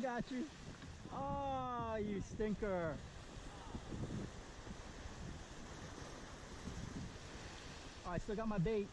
got you. Oh, you stinker. Oh, I still got my bait.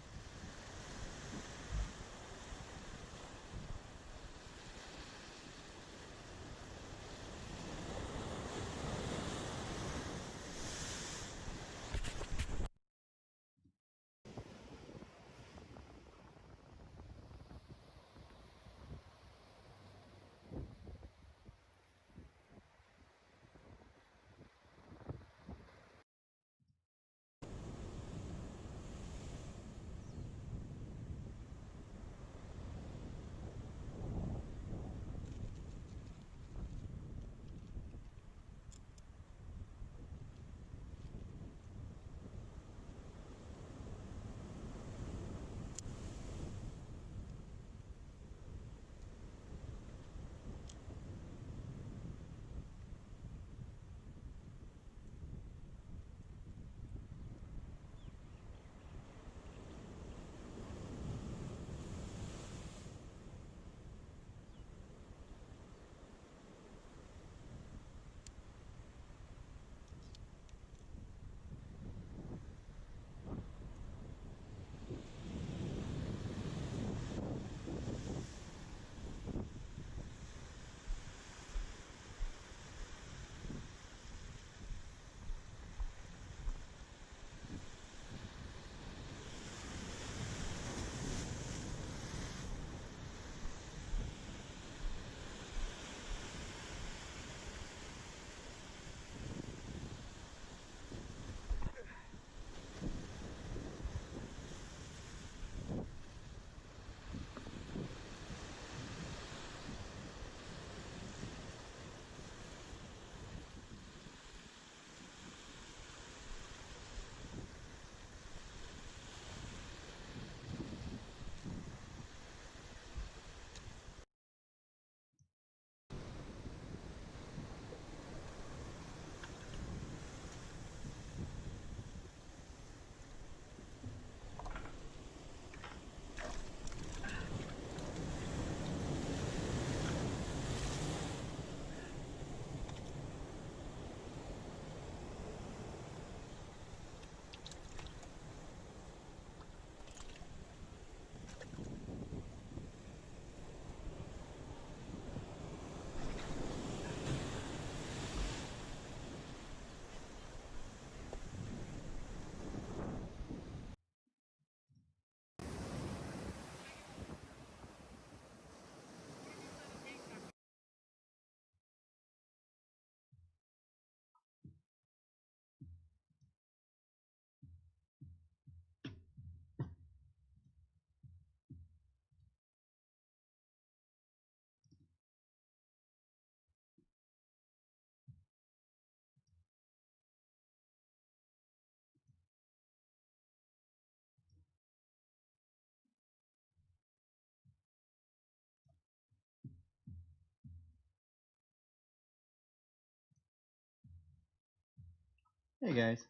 Hey guys.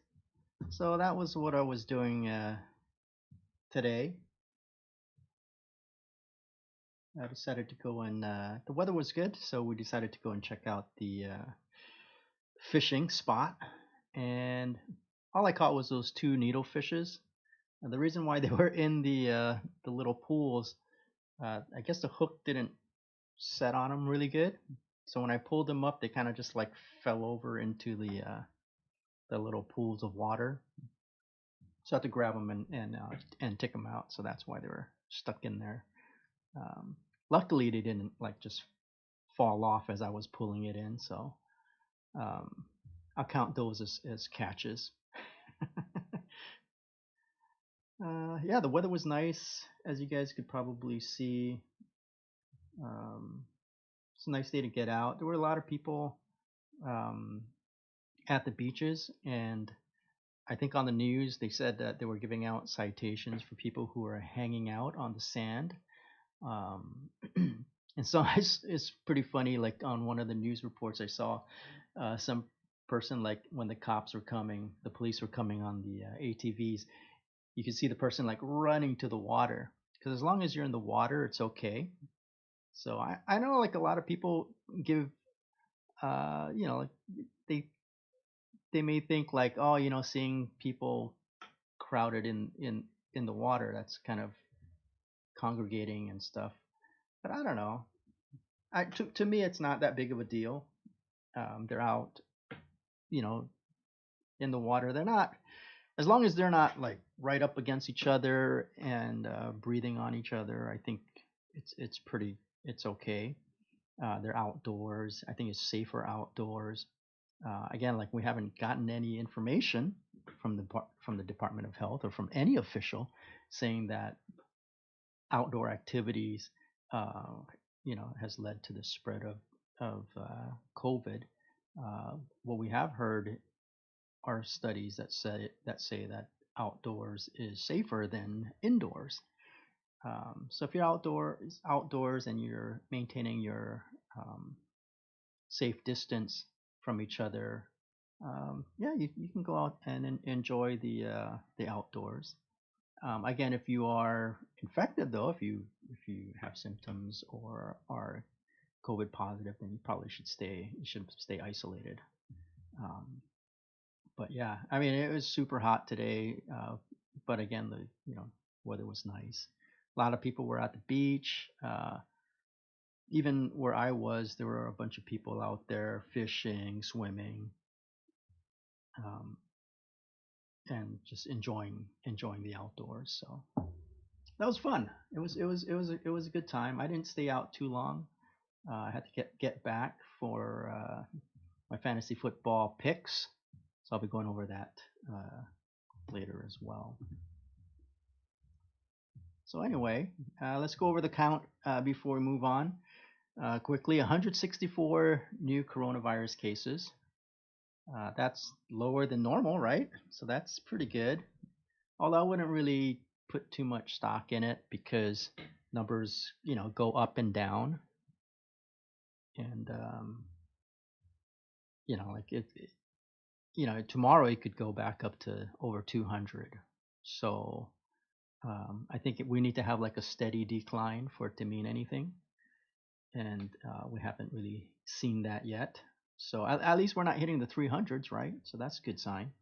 So that was what I was doing today. I decided to go and the weather was good, so we decided to go and check out the fishing spot. And all I caught was those two needlefishes. And the reason why they were in the little pools, I guess the hook didn't set on them really good. So when I pulled them up, they kind of just like fell over into the little pools of water. So I had to grab them and take them out. So that's why they were stuck in there. Um, Luckily, they didn't like just fall off as I was pulling it in. So um, I'll count those as catches. Yeah, the weather was nice, as you guys could probably see. Um, it's a nice day to get out. There were a lot of people um, at the beaches, and I think on the news they said that they were giving out citations for people who are hanging out on the sand. Um, and so it's pretty funny. Like on one of the news reports, I saw some person like when the cops were coming, the police were coming on the ATVs. You could see the person like running to the water because as long as you're in the water, it's okay. So I know like a lot of people give like they they may think like, oh, seeing people crowded in the water, that's kind of congregating and stuff. But I don't know. To me, it's not that big of a deal. They're out, you know, in the water. They're not, as long as they're not like right up against each other and breathing on each other. I think it's okay. They're outdoors. I think it's safer outdoors. Again, like we haven't gotten any information from the Department of Health or from any official saying that outdoor activities, uh, has led to the spread of COVID. What we have heard are studies that say that outdoors is safer than indoors. So if you're outdoors and you're maintaining your um, safe distance from each other, yeah, you can go out and enjoy the outdoors. Again, if you are infected, though, if you have symptoms or are COVID positive, then you should stay isolated. Um, but yeah, I mean, it was super hot today. But again, the weather was nice. A lot of people were at the beach. Even where I was, there were a bunch of people out there fishing, swimming, um, and just enjoying the outdoors. So that was fun. It was a good time. I didn't stay out too long. I had to get back for my fantasy football picks, so I'll be going over that uh, later as well. So anyway, let's go over the count before we move on. Quickly, 164 new coronavirus cases. That's lower than normal, right? So that's pretty good. Although I wouldn't really put too much stock in it because numbers, go up and down, and like tomorrow it could go back up to over 200. So I think we need to have like a steady decline for it to mean anything, and we haven't really seen that yet. So at least we're not hitting the 300s, right? So that's a good sign.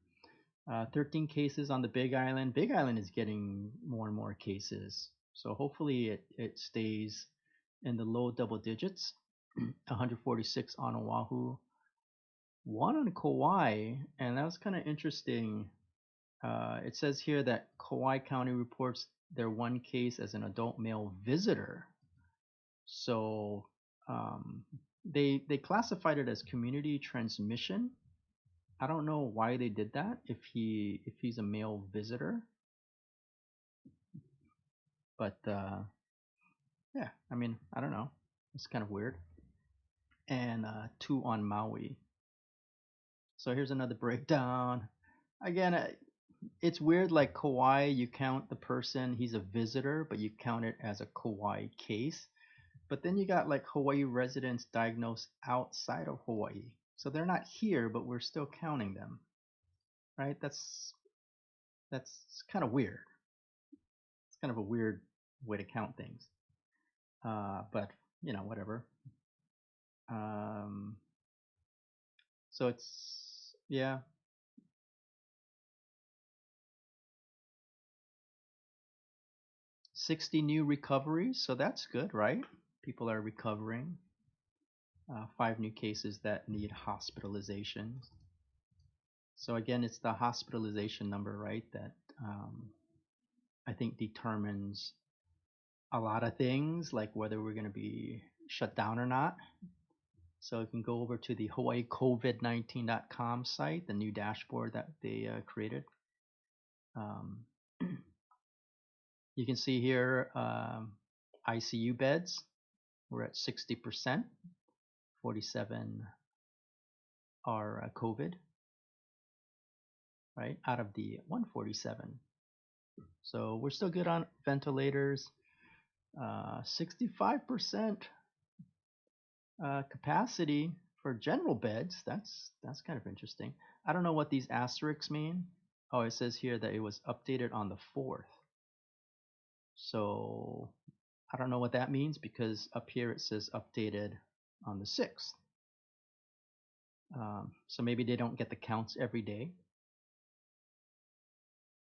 13 cases on the Big Island. Big Island is getting more and more cases. So hopefully it stays in the low double digits. 146 on Oahu, one on Kauai, and that was kind of interesting. It says here that Kauai County reports their one case as an adult male visitor. So they classified it as community transmission. I don't know why they did that if he's a male visitor, but yeah, I mean I don't know. It's kind of weird. And two on Maui. So here's another breakdown. Again, it's weird. Like Kauai, you count the person, he's a visitor, but you count it as a Kauai case. But then you got like Hawaii residents diagnosed outside of Hawaii. So they're not here, but we're still counting them, right? That's kind of weird. It's kind of a weird way to count things. But whatever. Um, so it's yeah, 60 new recoveries. So that's good, right? People are recovering. Five new cases that need hospitalization. So again, it's the hospitalization number, right? That um, I think determines a lot of things, like whether we're going to be shut down or not. So you can go over to the hawaiicovid19.com site, the new dashboard that they created. Um, you can see here ICU beds. We're at 60%. 47 are COVID, right? Out of the 147. So we're still good on ventilators. 65% capacity for general beds. That's kind of interesting. I don't know what these asterisks mean. Oh, it says here that it was updated on the 4th. So I don't know what that means because up here it says updated on the 6th. So maybe they don't get the counts every day.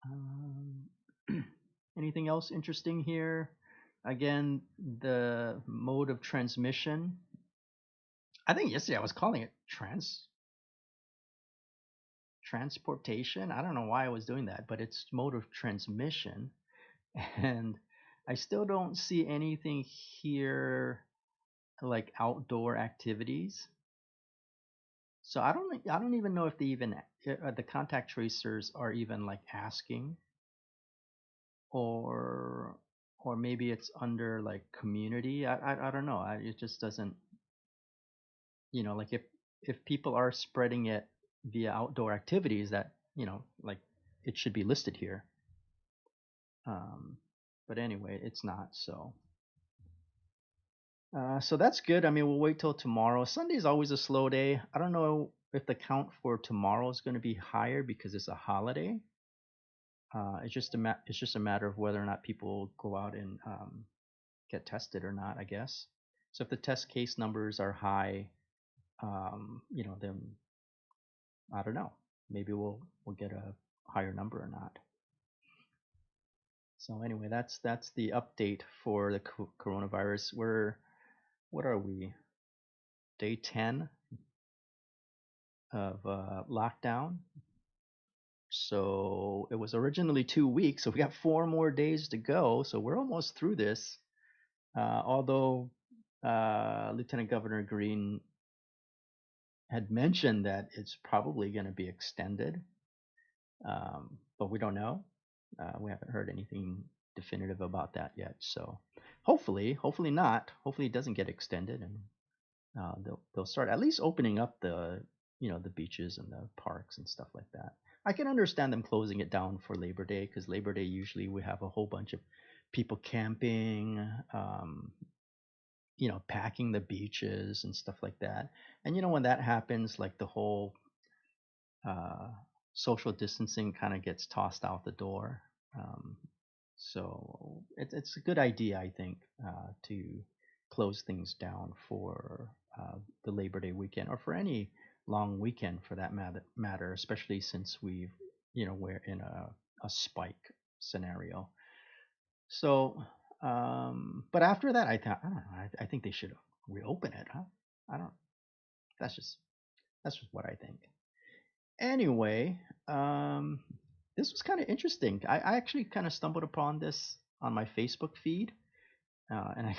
Um, Anything else interesting here? Again, the mode of transmission. I think yesterday I was calling it transportation. I don't know why I was doing that, but it's mode of transmission. And I still don't see anything here like outdoor activities. So I don't even know if they even the contact tracers are even like asking, or or maybe it's under like community. I don't know. It just doesn't, like if people are spreading it via outdoor activities, that like it should be listed here. Um, but anyway, it's not. So that's good. I mean, we'll wait till tomorrow. Sunday is always a slow day. I don't know if the count for tomorrow is going to be higher because it's a holiday. It's just a matter of whether or not people go out and get tested or not, I guess. So if the test case numbers are high, then I don't know. Maybe we'll get a higher number or not. So anyway, that's the update for the coronavirus. What are we? Day 10 of lockdown. So it was originally 2 weeks, so we got 4 more days to go. So we're almost through this. Although Lieutenant Governor Green had mentioned that it's probably going to be extended, but we don't know. We haven't heard anything definitive about that yet. So hopefully not. Hopefully it doesn't get extended, and they'll start at least opening up the beaches and the parks and stuff like that. I can understand them closing it down for Labor Day because Labor Day usually we have a whole bunch of people camping, packing the beaches and stuff like that. And when that happens, like the whole uh, social distancing kind of gets tossed out the door. Um, so it's a good idea, I think, to close things down for the Labor Day weekend or for any long weekend for that matter, especially since we're in a spike scenario. So, but after that, I don't know. I think they should reopen it, huh? I don't. That's just that's just what I think. Anyway, um, this was kind of interesting. I actually kind of stumbled upon this on my Facebook feed, and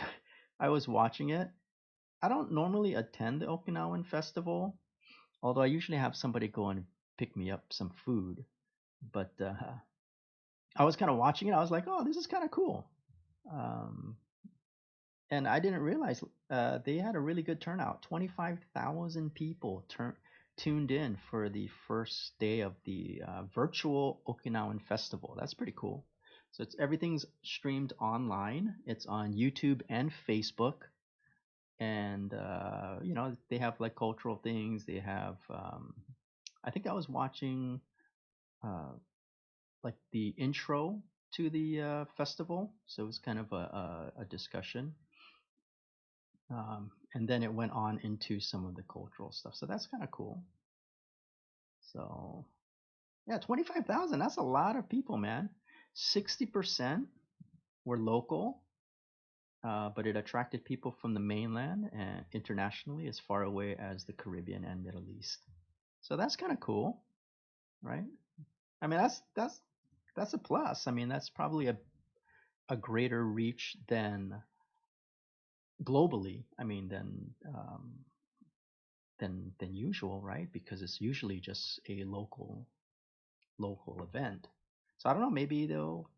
I was watching it. I don't normally attend the Okinawan festival, although I usually have somebody go and pick me up some food. But I was kind of watching it. I was like, oh, this is kind of cool. Um, and I didn't realize they had a really good turnout. 25,000 people tuned in for the first day of the virtual Okinawan festival. That's pretty cool. So everything's streamed online. It's on YouTube and Facebook, and they have like cultural things. They have. I think I was watching uh, like the intro to the festival, so it was kind of a discussion, and then it went on into some of the cultural stuff. So that's kind of cool. So yeah, 25,000. That's a lot of people, man. 60% were local, but it attracted people from the mainland and internationally as far away as the Caribbean and Middle East. So that's kind of cool, right? I mean, that's a plus. I mean, that's probably a greater reach than globally. I mean, than usual, right? Because it's usually just a local event. So I don't know. Maybe they'll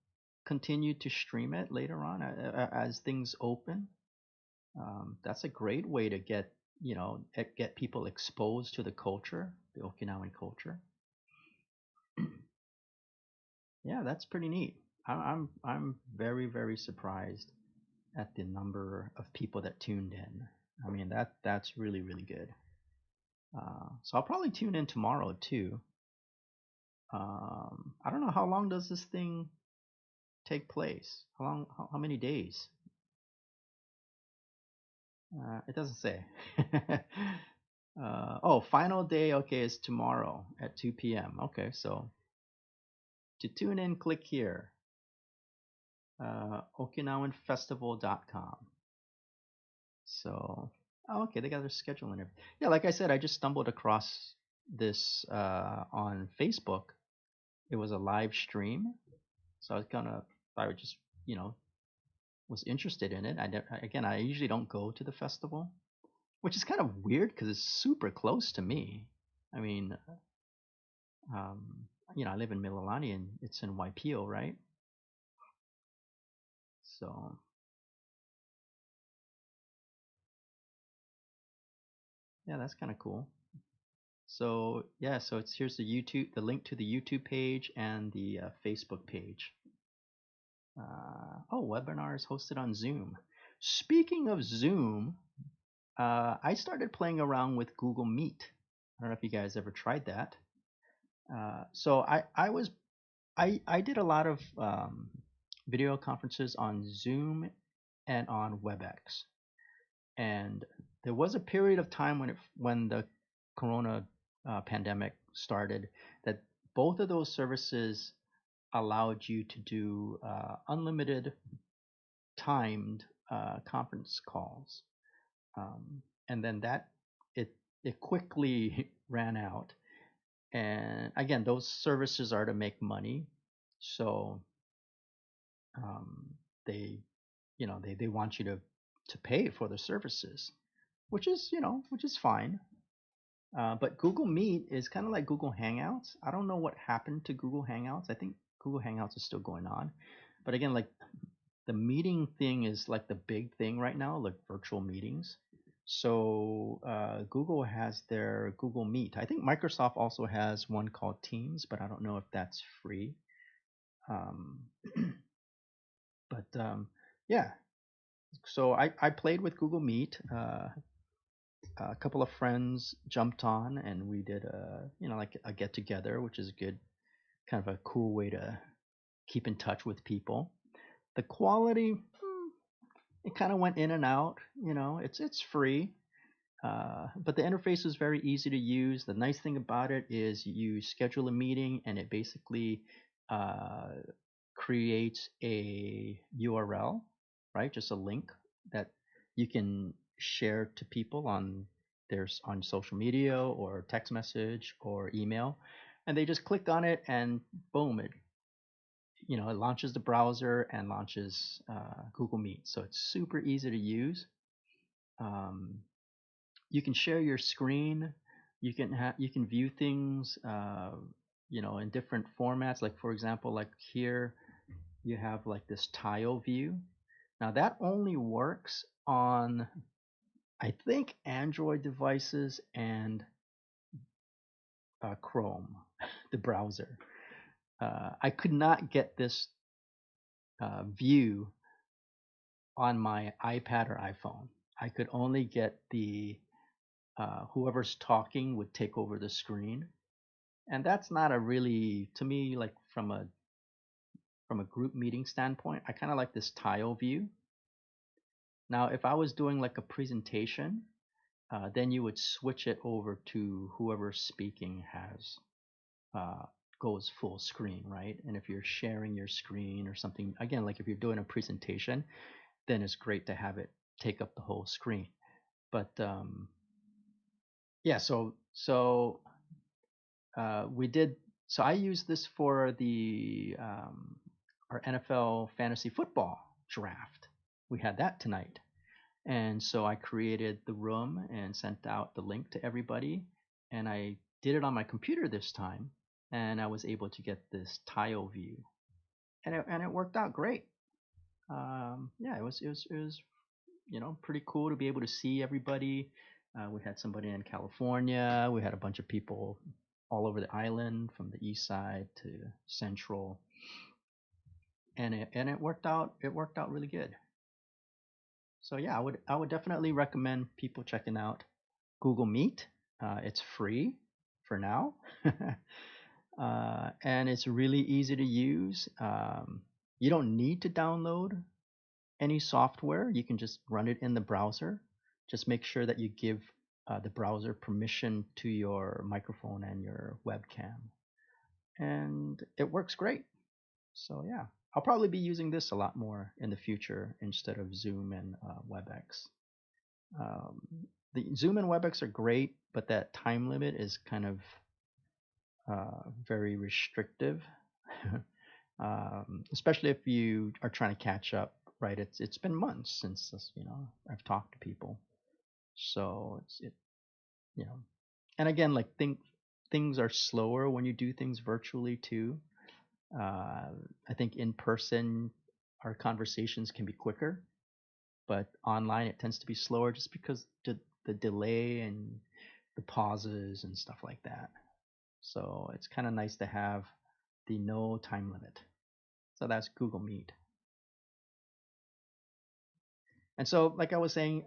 continue to stream it later on as things open. That's a great way to get people exposed to the culture, the Okinawan culture. Yeah, that's pretty neat. I'm very surprised at the number of people that tuned in. I mean that's really good. So I'll probably tune in tomorrow too. I don't know how long does this thing take place? How long? How many days? It doesn't say. Oh, final day. Okay, is tomorrow at 2 p.m. Okay, so to tune in, click here. OkinawanFestival.com. So, oh, okay, they got their schedule and everything. Yeah, like I said, I just stumbled across this on Facebook. It was a live stream, so I would just, you know, was interested in it. Again, I usually don't go to the festival, which is kind of weird because it's super close to me. I mean, um, I live in Mililani and it's in Waipio, right? So, yeah, that's kind of cool. So, yeah, so here's the link to the YouTube page and the Facebook page. Oh, webinars hosted on Zoom. Speaking of Zoom, I started playing around with Google Meet. I don't know if you guys ever tried that. So I did a lot of video conferences on Zoom and on WebEx, and there was a period of time when the Corona pandemic started that both of those services allowed you to do unlimited timed conference calls, and then it it quickly ran out. And again, those services are to make money, so um, they they want you to pay for the services, which is fine. But Google Meet is kind of like Google Hangouts. I don't know what happened to Google Hangouts. I think Google Hangouts is still going on, but again, like the meeting thing is like the big thing right now, like virtual meetings. So Google has their Google Meet. I think Microsoft also has one called Teams, but I don't know if that's free. Um, but yeah, so I played with Google Meet. A couple of friends jumped on, and we did like a get together, which is a good kind of a cool way to keep in touch with people. The quality, it kind of went in and out. It's free. But the interface is very easy to use. The nice thing about it is you schedule a meeting and it basically uh, creates a URL, right? Just a link that you can share to people on social media or text message or email, and they just click on it and boom, it launches the browser and launches Google Meet. So it's super easy to use. Um, you can share your screen. You can view things in different formats. Like for example, like here you have like this tile view. Now that only works on, I think, Android devices and Chrome, the browser. I could not get this view on my iPad or iPhone. I could only get the whoever's talking would take over the screen, and that's not a really, to me, like from a group meeting standpoint, I kind of like this tile view. Now if I was doing like a presentation, then you would switch it over to whoever's speaking has uh, goes full screen, right? And if you're sharing your screen or something, again, like if you're doing a presentation, then it's great to have it take up the whole screen. But yeah, we did. So I used this for the our NFL fantasy football draft. We had that tonight, and so I created the room and sent out the link to everybody, and I did it on my computer this time, and I was able to get this tile view, and it worked out great. Yeah, it was pretty cool to be able to see everybody. We had somebody in California. We had a bunch of people all over the island, from the east side to central, and it worked out. It worked out really good. So yeah, I would definitely recommend people checking out Google Meet. It's free for now, and it's really easy to use. You don't need to download any software. You can just run it in the browser. Just make sure that you give the browser permission to your microphone and your webcam, and it works great. So yeah, I'll probably be using this a lot more in the future instead of Zoom and WebEx. Um, the Zoom and WebEx are great, but that time limit is kind of very restrictive, especially if you are trying to catch up. Right? It's been months since I've talked to people, so you know, and again, like things are slower when you do things virtually too. Uh, I think in person our conversations can be quicker, but online it tends to be slower just because the delay and the pauses and stuff like that. So it's kind of nice to have the no time limit. So that's Google Meet. And so, like I was saying,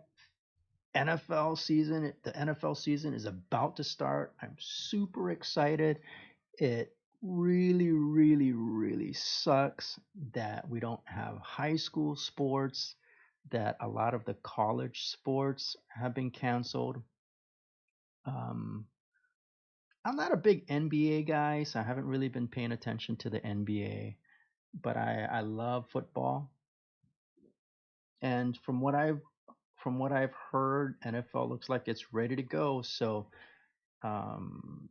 the NFL season is about to start. I'm super excited. It really, really, really sucks that we don't have high school sports, that a lot of the college sports have been canceled. Um, I'm not a big NBA guy, so I haven't really been paying attention to the NBA, but I love football. And from what I've heard, NFL looks like it's ready to go. So um,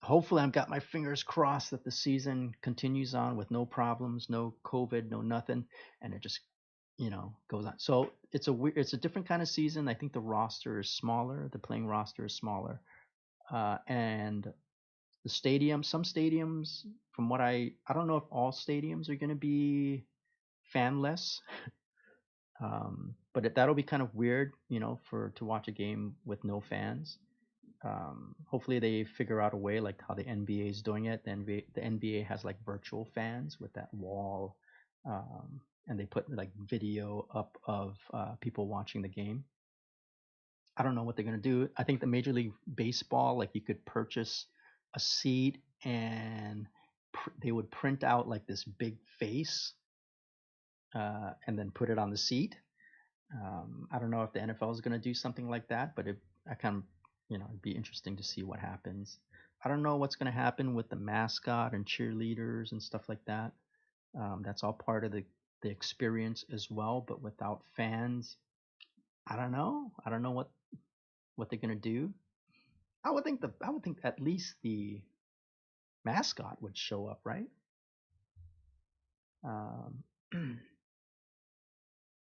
hopefully I've got my fingers crossed that the season continues on with no problems, no COVID, no nothing, and it just goes on. So it's a different kind of season. I think the roster is smaller, the playing roster is smaller, and some stadiums, from what I don't know if all stadiums are going to be fanless, but that'll be kind of weird, for to watch a game with no fans. Hopefully they figure out a way like how the NBA is doing it. The NBA has like virtual fans with that wall, and they put like video up of people watching the game. I don't know what they're gonna do. I think the Major League Baseball, like you could purchase a seat and they would print out like this big face and then put it on the seat. I don't know if the NFL is going to do something like that, but I kind of, it'd be interesting to see what happens. I don't know what's going to happen with the mascot and cheerleaders and stuff like that. That's all part of the experience as well, but without fans, I don't know. I don't know what they're going to do. I would think at least the mascot would show up, right? Um,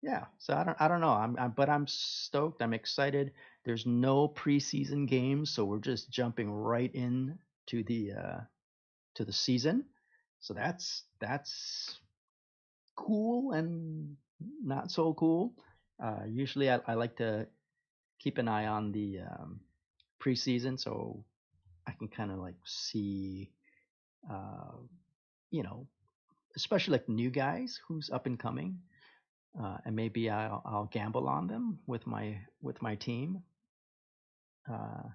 Yeah, so I don't know. But I'm stoked. I'm excited. There's no preseason games, so we're just jumping right in to the season. So that's cool and not so cool. Usually I like to keep an eye on the preseason so I can kind of like see, uh, you know, especially like new guys who's up and coming, and maybe I'll gamble on them with my team, uh,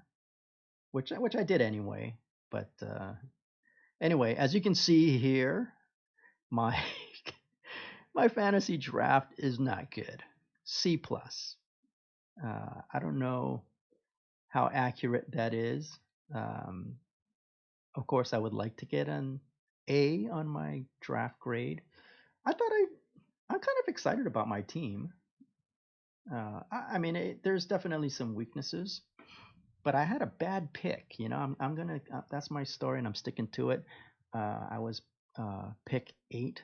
which I did anyway. But anyway, as you can see here, my my fantasy draft is not good. C plus. I don't know how accurate that is. Um, of course, I would like to get an A on my draft grade. I thought I'm kind of excited about my team. I mean, there's definitely some weaknesses, but I had a bad pick. I'm gonna. That's my story, and I'm sticking to it. I was pick eight,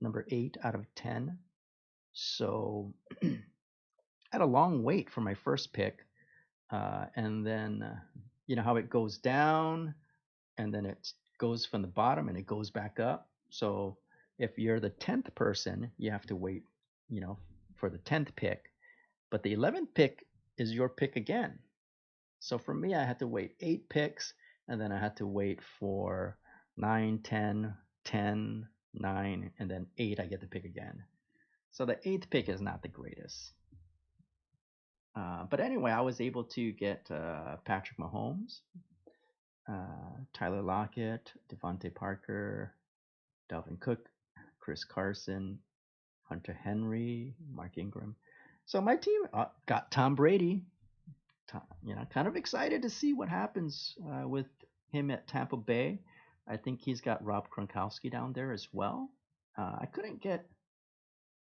number 8 out of 10. So I had a long wait for my first pick, and then you know how it goes down, and then it goes from the bottom and it goes back up. So if you're the 10th person, you have to wait, you know, for the 10th pick. But the 11th pick is your pick again. So for me, I had to wait 8 picks, and then I had to wait for 9, 10, 10, 9, and then 8, I get to pick again. So the eighth pick is not the greatest. But anyway, I was able to get Patrick Mahomes, Tyler Lockett, Devontae Parker, Dalvin Cook, Chris Carson, Hunter Henry, Mark Ingram. So my team got Tom Brady. Kind of excited to see what happens with him at Tampa Bay. I think he's got Rob Gronkowski down there as well. I couldn't get.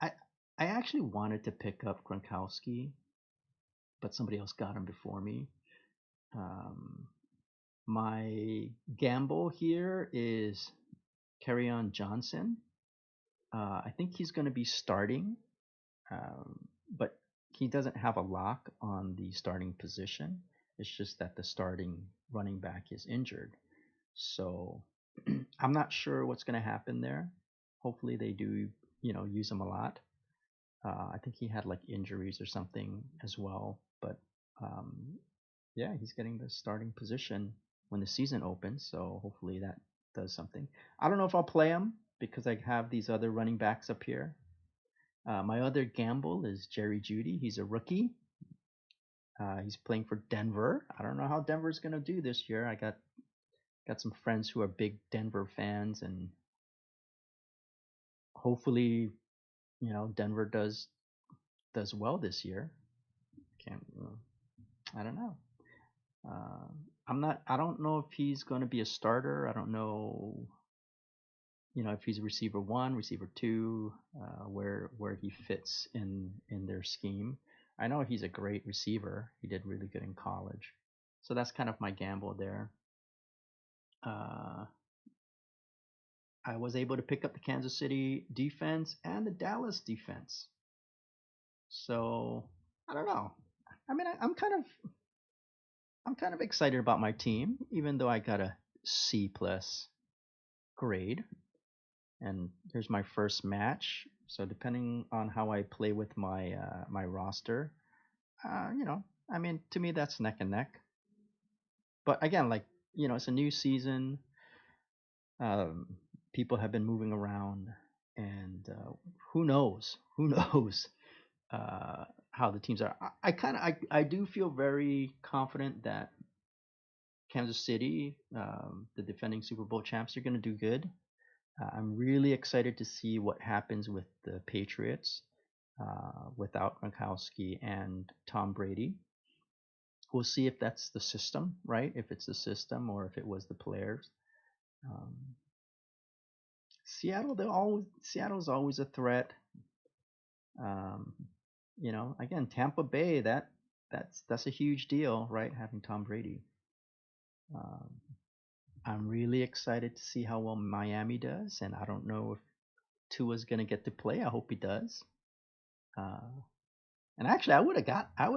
I I actually wanted to pick up Gronkowski, but somebody else got him before me. Um, my gamble here is on Johnson. I think he's going to be starting, but he doesn't have a lock on the starting position. It's just that the starting running back is injured. So I'm not sure what's going to happen there. Hopefully they do, use him a lot. I think he had like injuries or something as well. But um, yeah, he's getting the starting position when the season opens. So hopefully that does something. I don't know if I'll play him because I have these other running backs up here. My other gamble is Jerry Judy. He's a rookie. He's playing for Denver. I don't know how Denver's gonna do this year. I got some friends who are big Denver fans, and hopefully, Denver does well this year. Can't. I don't know. Uh, I'm not. I don't know if he's going to be a starter. I don't know. If he's receiver one, receiver two, where he fits in their scheme. I know he's a great receiver. He did really good in college, so that's kind of my gamble there. Uh, I was able to pick up the Kansas City defense and the Dallas defense. So I don't know. I mean, I'm kind of excited about my team, even though I got a C plus grade. And here's my first match. So depending on how I play with my roster, I mean, to me that's neck and neck. But again, like it's a new season. Um, People have been moving around, and who knows? Who knows how the teams are? I do feel very confident that Kansas City, the defending Super Bowl champs, are going to do good. I'm really excited to see what happens with the Patriots without Gronkowski and Tom Brady. We'll see if that's the system, right? If it's the system or if it was the players. Um, Seattle's always a threat. Um, again, Tampa Bay that's a huge deal, right? Having Tom Brady. Um, I'm really excited to see how well Miami does, and I don't know if Tua's gonna get to play. I hope he does. Uh, and actually, I would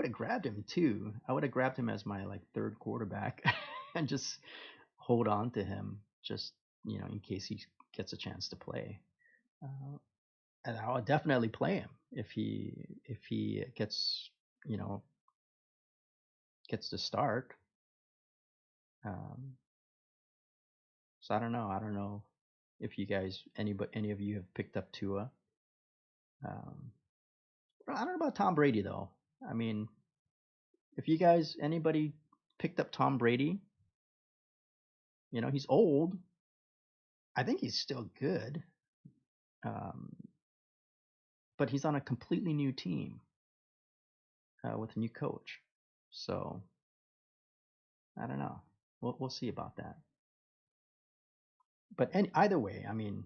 have grabbed him too. I would have grabbed him as my like third quarterback, and just hold on to him, just in case he gets a chance to play. Uh, and I would definitely play him if he you know gets to start. Um, so I don't know. I don't know if you guys any of you have picked up Tua. Um, I don't know about Tom Brady though. I mean, if you guys anybody picked up Tom Brady, he's old. I think he's still good, um, but he's on a completely new team with a new coach. So I don't know. We'll see about that. But either way, I mean,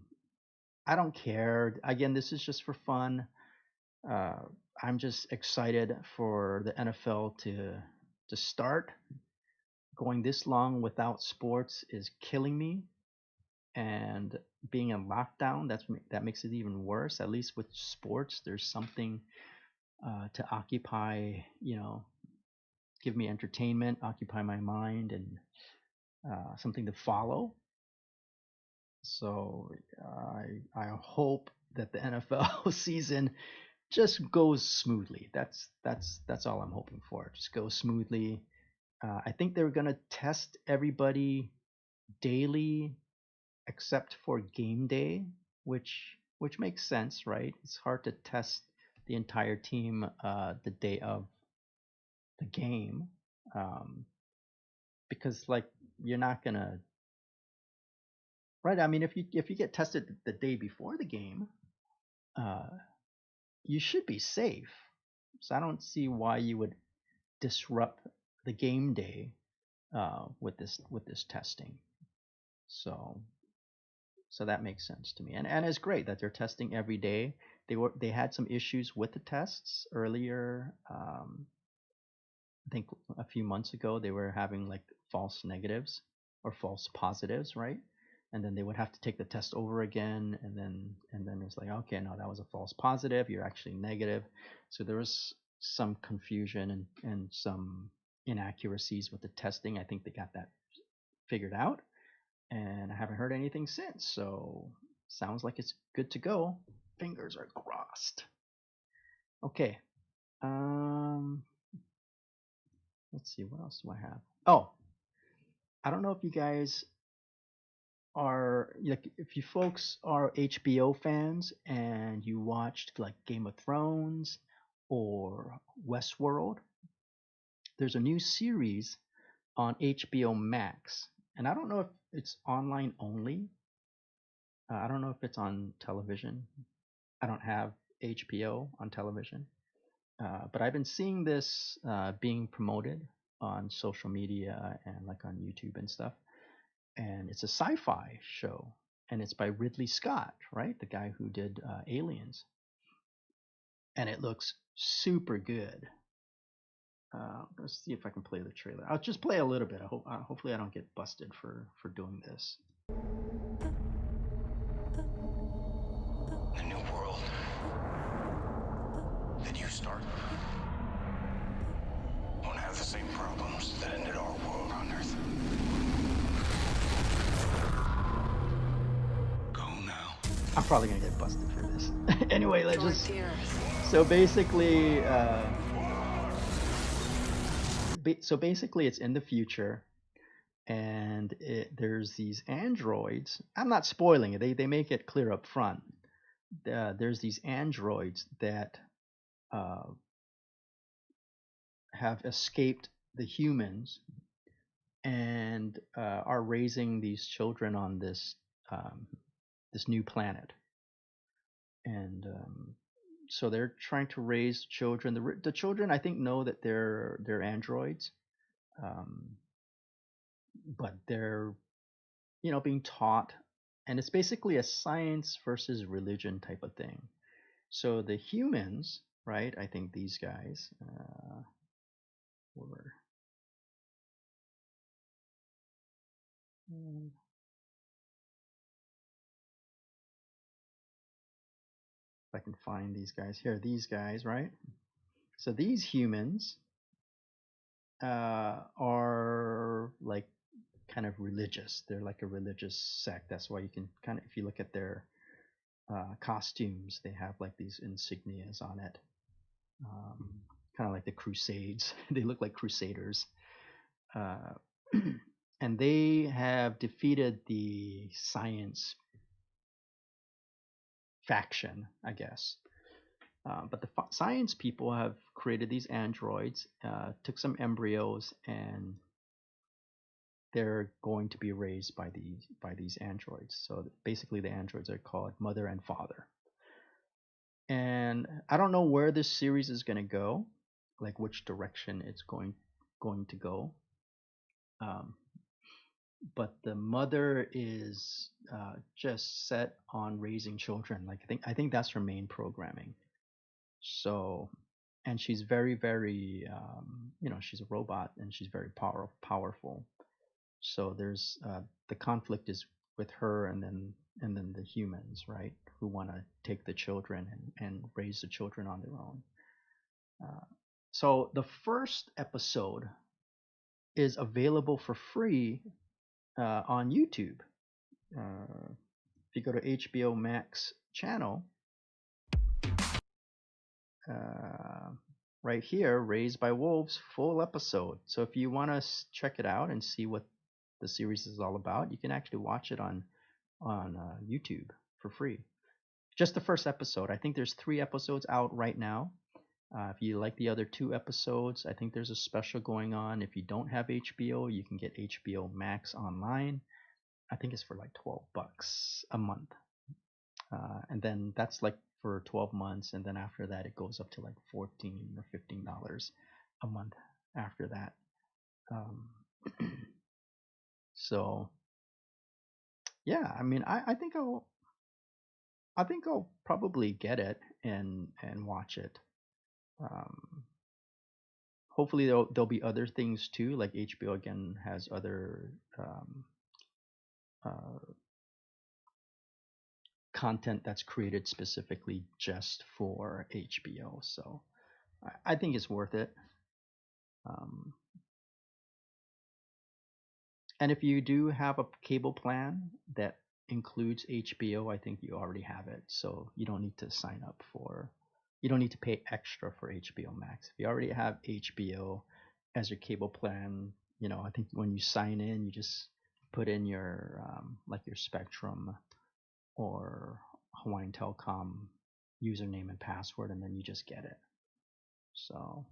I don't care. Again, this is just for fun. Uh, I'm just excited for the NFL to start. Going this long without sports is killing me, and being in lockdown that makes it even worse. At least with sports, there's something to occupy, give me entertainment, occupy my mind, and something to follow. So I hope that the NFL season just goes smoothly. That's all I'm hoping for. Just go smoothly. I think they're gonna test everybody daily except for game day, which makes sense, right? It's hard to test the entire team the day of the game, um, because like you're not gonna, right? I mean, if you get tested the day before the game, uh, you should be safe. So I don't see why you would disrupt the game day with this testing. So so that makes sense to me, and it's great that they're testing every day. They had some issues with the tests earlier. I think a few months ago they were having like false negatives or false positives, right? And then they would have to take the test over again, and then it's like, okay, no, that was a false positive. You're actually negative. So there was some confusion and some inaccuracies with the testing. I think they got that figured out, and I haven't heard anything since. So sounds like it's good to go. Fingers are crossed. Okay. Um, let's see, what else do I have? Oh, I don't know if you guys are like if you folks are HBO fans and you watched like Game of Thrones or Westworld. There's a new series on HBO Max, and I don't know if it's online only. I don't know if it's on television. I don't have HBO on television, but I've been seeing this being promoted on social media and like on YouTube and stuff. And it's a sci-fi show, and it's by Ridley Scott, right? The guy who did Aliens, and it looks super good. Let's see if I can play the trailer. I'll just play a little bit. Hopefully I don't get busted for doing this. The new world that you start won't have the same problems that ended our world on Earth. Go now. I'm probably gonna get busted for this. Anyway, let's just. So basically, it's in the future, and there's these androids. I'm not spoiling it. They make it clear up front. There's these androids that have escaped the humans and are raising these children on this new planet, and so they're trying to raise children. The children, I think, know that they're androids, um, but they're being taught, and it's basically a science versus religion type of thing. So the humans, right? I think these guys were. If I can find these guys here, these guys, right? So these humans are like kind of religious. They're like a religious sect. That's why you can kind of, if you look at their costumes, they have like these insignias on it, um, kind of like the Crusades. They look like crusaders, uh, and they have defeated the science faction, I guess. But the science people have created these androids, took some embryos, and they're going to be raised by these androids. So basically, the androids are called mother and father. And I don't know where this series is going to go, like which direction it's going to go. Um, but the mother is just set on raising children. Like I think that's her main programming. So, and she's very very she's a robot and she's very powerful. So there's the conflict is with her and then the humans, right, who want to take the children and raise the children on their own. So the first episode is available for free on YouTube. If you go to HBO Max channel, uh, right here, Raised by Wolves, full episode. So if you want to check it out and see what the series is all about, you can actually watch it on YouTube for free. Just the first episode. I think there's 3 episodes out right now. If you like the other 2 episodes, I think there's a special going on. If you don't have HBO, you can get HBO Max online. I think it's for like $12 a month, and then that's like for 12 months, and then after that it goes up to like 14 or $15 a month after that. Um, so yeah, I mean, I think I'll probably get it and watch it. Um, Hopefully there'll be other things too, like HBO again has other uh, content that's created specifically just for HBO. So I think it's worth it. Um, and if you do have a cable plan that includes HBO, I think you already have it. So you don't need to sign up for, you don't need to pay extra for HBO Max. If you already have HBO as your cable plan, I think when you sign in, you just put in your like your Spectrum or Hawaiian Telcom username and password, and then you just get it. So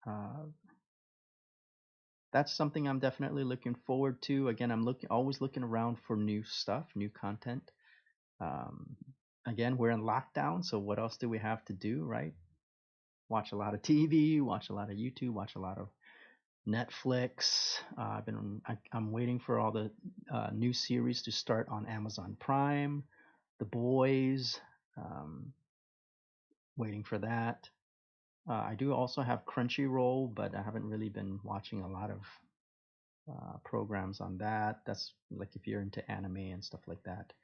uh, that's something I'm definitely looking forward to. Again, I'm always looking around for new stuff, new content. Um, Again, we're in lockdown, so what else do we have to do, right? Watch a lot of TV, watch a lot of YouTube, watch a lot of Netflix. I'm waiting for all the new series to start on Amazon Prime. The Boys, um, waiting for that. I do also have Crunchyroll, but I haven't really been watching a lot of programs on that. That's like if you're into anime and stuff like that.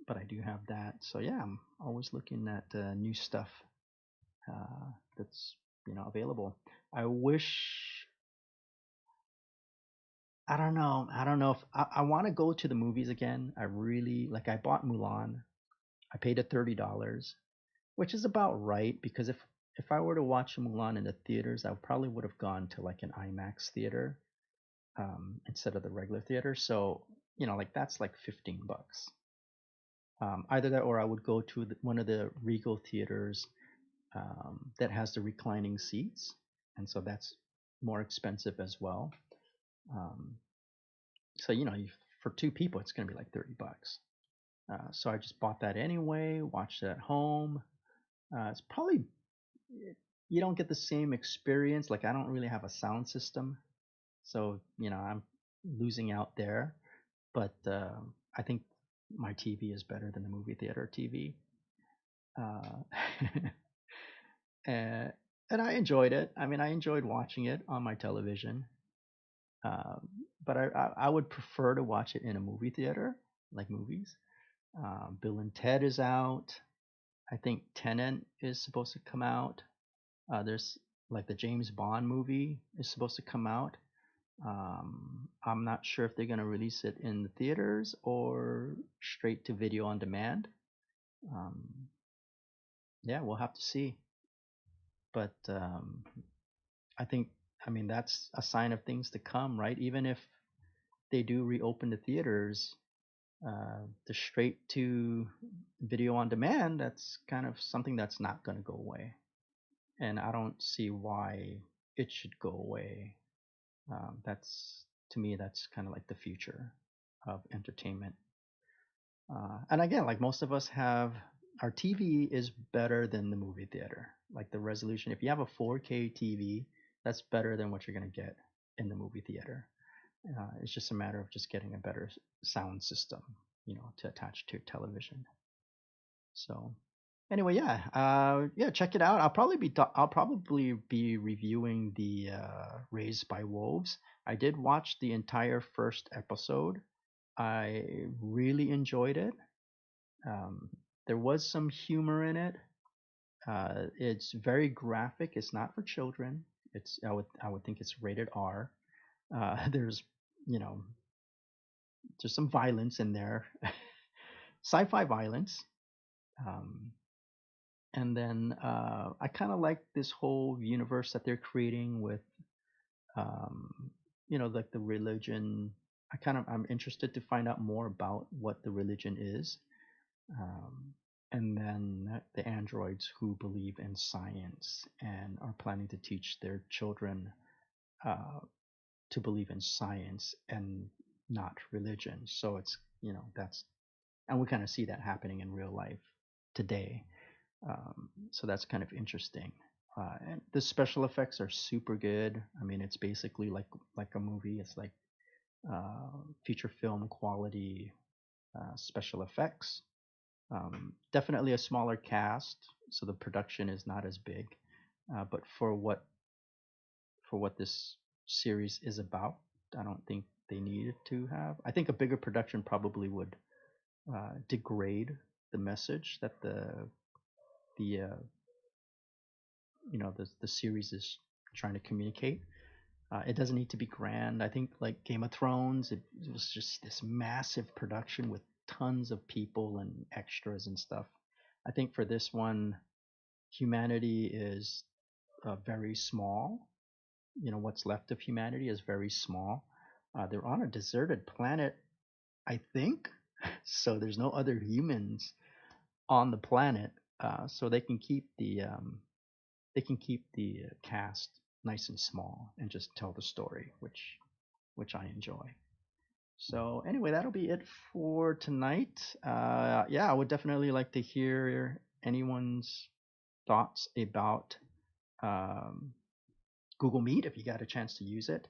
But I do have that. So yeah, I'm always looking at new stuff that's available. I wish. I don't know. I don't know if I want to go to the movies again. I really like. I bought Mulan. I paid it $30, which is about right because if I were to watch Mulan in the theaters, I probably would have gone to like an IMAX theater instead of the regular theater. So like that's like $15. Either that, or I would go to one of the Regal theaters that has the reclining seats, and so that's more expensive as well. Um, so for two people, it's going to be like $30. So I just bought that anyway. Watched it at home. It's probably you don't get the same experience. Like I don't really have a sound system, so I'm losing out there. But I think my TV is better than the movie theater TV. Uh, and, and I enjoyed it. I mean, I enjoyed watching it on my television. Um, but I would prefer to watch it in a movie theater, like movies. Bill and Ted is out. I think Tenet is supposed to come out. There's like the James Bond movie is supposed to come out. I'm not sure if they're going to release it in the theaters or straight to video on demand. Um, yeah, we'll have to see. But I think, I mean, that's a sign of things to come, right? Even if they do reopen the theaters, the straight to video on demand, that's kind of something that's not going to go away. And I don't see why it should go away. That's to me, that's kind of like the future of entertainment. And again, like most of us have, our TV is better than the movie theater. Like the resolution, if you have a 4K TV, that's better than what you're going to get in the movie theater. It's just a matter of just getting a better sound system, to attach to your television. So anyway, yeah, yeah, check it out. I'll probably be reviewing the Raised by Wolves. I did watch the entire first episode. I really enjoyed it. Um, there was some humor in it. It's very graphic. It's not for children. I would think it's rated R. There's you know there's some violence in there, sci-fi violence. Um, and then I kind of like this whole universe that they're creating with um, like the religion. I'm interested to find out more about what the religion is. Um, and then the androids who believe in science and are planning to teach their children uh, to believe in science and not religion. So it's that's and we kind of see that happening in real life. today. So that's kind of interesting. And the special effects are super good. I mean, it's basically like a movie. It's like feature film quality special effects. Definitely a smaller cast, so the production is not as big. But for what this series is about, I don't think they needed to have. I think a bigger production probably would degrade the message that the the series is trying to communicate. It doesn't need to be grand. I think like Game of Thrones, it was just this massive production with tons of people and extras and stuff. I think for this one, humanity is very small. What's left of humanity is very small. They're on a deserted planet, I think, so there's no other humans on the planet, so they can keep the cast nice and small and just tell the story, which I enjoy. So anyway, that'll be it for tonight. Yeah, I would definitely like to hear anyone's thoughts about um, Google Meet if you got a chance to use it.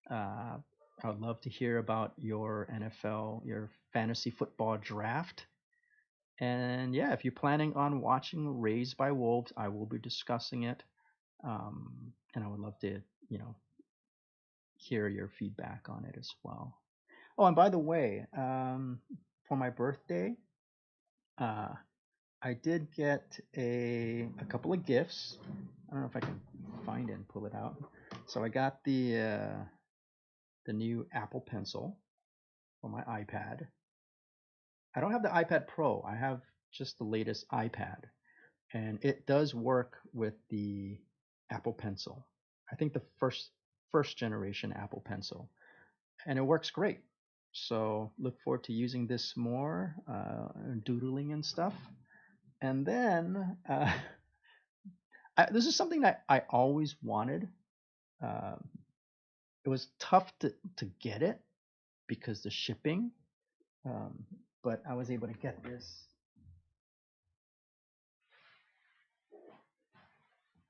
Uh, I would love to hear about your NFL, your fantasy football draft. And yeah, if you're planning on watching Raised by Wolves, I will be discussing it. And I would love to, you know, hear your feedback on it as well. Oh, and by the way, for my birthday, uh, I did get a couple of gifts. I don't know if I can find it and pull it out. So I got the new Apple Pencil for my iPad. I don't have the iPad Pro. I have just the latest iPad, and it does work with the Apple Pencil. I think the first generation Apple Pencil, and it works great. So look forward to using this more, doodling and stuff. And then this is something that I always wanted. Uh, it was tough to get it because the shipping, um, but I was able to get this.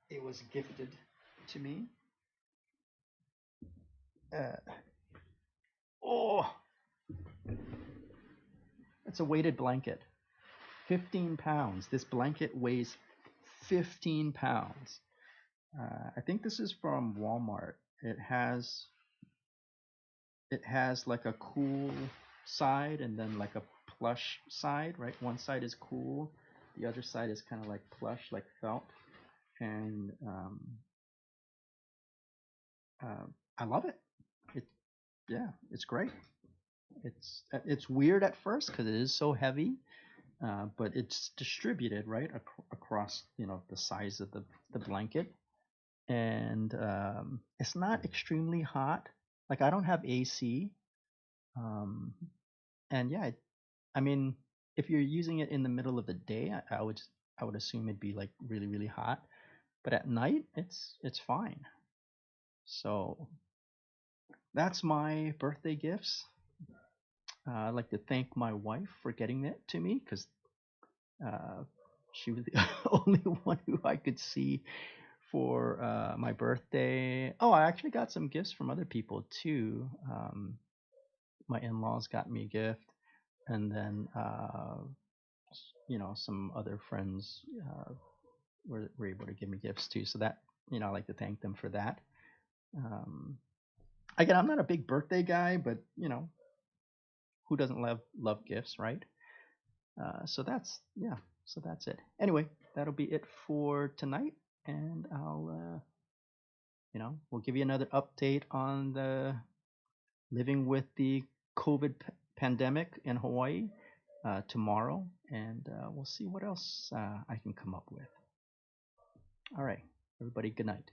It was gifted to me. Uh, oh, it's a weighted blanket. 15 pounds. This blanket weighs 15 pounds. I think this is from Walmart. It has like a cool side and then like a plush side, right? One side is cool, the other side is kind of like plush, like felt. And uh, I love it. It Yeah, it's great. It's weird at first because it is so heavy, but it's distributed right across the size of the blanket, and it's not extremely hot. Like I don't have AC, um, and yeah, I mean, if you're using it in the middle of the day, I would assume it'd be like really really hot, but at night it's fine. So that's my birthday gifts. I'd like to thank my wife for getting it to me because uh, she was the only one who I could see for my birthday. Oh, I actually got some gifts from other people too. My in-laws got me a gift, and then some other friends were able to give me gifts too. So that I like to thank them for that. Um, Again, I'm not a big birthday guy, but who doesn't love gifts, right? So that's yeah. So that's it. Anyway, that'll be it for tonight, and we'll give you another update on the living with the COVID pandemic in Hawaii tomorrow, and we'll see what else I can come up with. All right, everybody, good night.